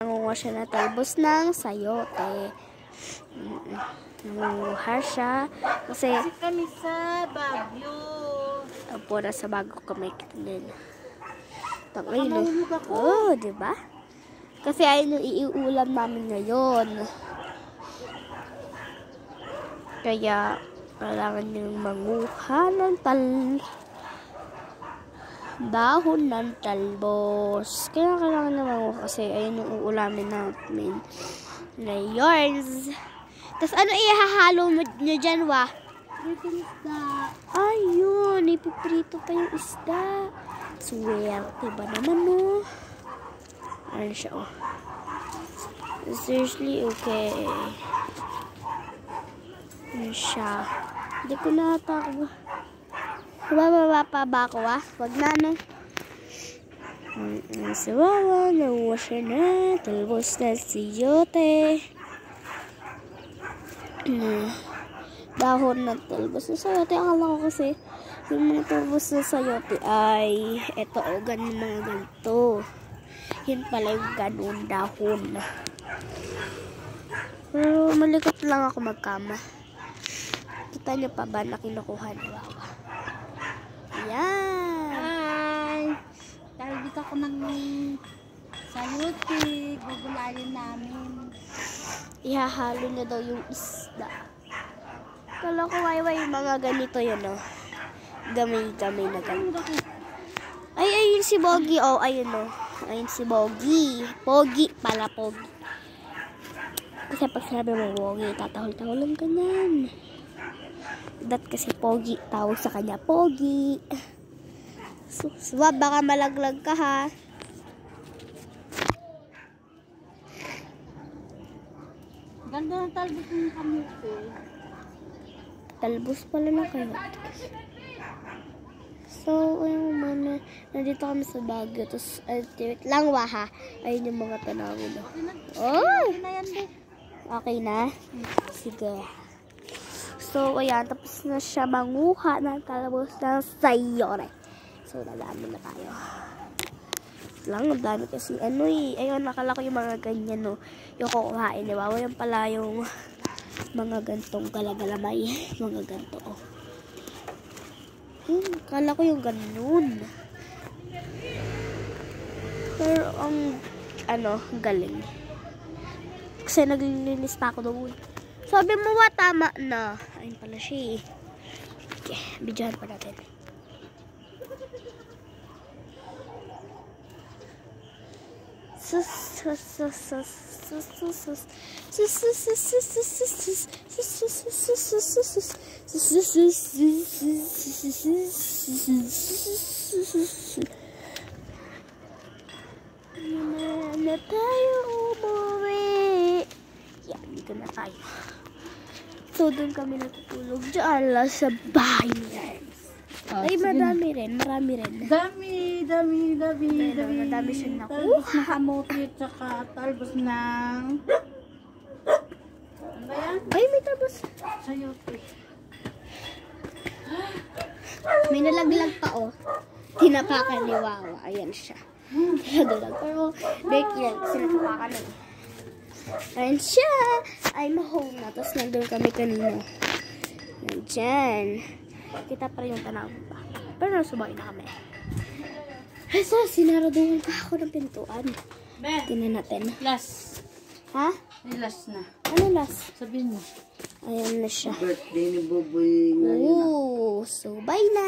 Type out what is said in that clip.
Nangunguha siya na talbos ng sayote. Nangunguha siya. Kasi kami sa Baguio. Opo, nasa Baguio kami din. Tangilo. Oh, diba? Kasi ayun yung iulam namin ngayon. Kaya, kailangan yung manguha ng dahon ng talbos. Kaya kailangan na manguha kasi ayun yung uulamin namin ngayon. Tapos ano ihahalo nyo dyan, wa? Isda. Ayun, ipiprito pa yung isda. Swerte ba naman, no? Ano siya, oh. Seriously, okay. Ano siya? Hindi ko natakbo. Bababa pa ba ako, ah? Wag na, no? Si Wawa, nakuha siya na. Talbos na sayote. Dahon ng talbos na sayote. Akala ko kasi yung mga talbos na sayote ay eto o ganun mga ganito. Yun pala yung ganun dahon. Pero malikot lang ako magkama. Kita nyo pa ba na kinukuha ni Wawa? Yan! Hi! Target ako ng sayote. Gugulayin namin. Ihahalo na daw yung isda. Kala ko wayway mga ganito yun, oh. Gamay-gamay na ganito. Ay, ayun si Bogi, oh. Ayun, oh. Ayun si Bogi. Pogi pala, Pogi. Kasi pag sabi mo Bogi, tatahol-tahol lang ganyan. Dat kasi Pogi, tawag sa kanya Pogi. Swab, baka malaglag ka, ha. Ganda ng talbos ng kamote. Talbos pala na kayo. So, ayun man, nandito kami sa Baguio. Tapos, wait lang, waha. Ayun yung mga tanawin. Oh! Okay na? Sige. So, ayan. Tapos na siya manguha ng talbos ng sayote. So, nadami na tayo. Lang, ang dami kasi ano eh. Ayun, nakala ko yung mga ganyan, no. Yung kukuhain, di ba? Yung pala yung mga gantong galagalamay. Mga ganto, oh. Kala ko yung ganun. Pero ang galing. Kasi naglilinis pa ako doon. Sabi mo ba tama na? Ayun pala siya eh. Okay, bidyohan pa natin. Na tayo umuwi. Yan, dito na tayo. So, doon kami natutulog dyan lang sa bahay nila. Ay, marami rin. Dami siya nakuha. Talbos ng kamote at saka talbos ng... Ano ba yan? Ay, may talbos. Sayote. May nalaglag pa, oh. Tinapakan ni Wawa. Ayan siya. Nalaglag. Pero, break yan. Kasi natapakan na. Ayan siya. I'm home na. Tapos nandun kami kanina. Nandyan. Kita pa rin yung tanaw pa. Pero nasubay na kami. So, sinaraduhan pa ako ng pintuan. Tingnan natin. Last. Ha? Last na. Ano last? Sabihin mo. Ayan na siya. Birthday ni Boboy. Oo. So, bye na.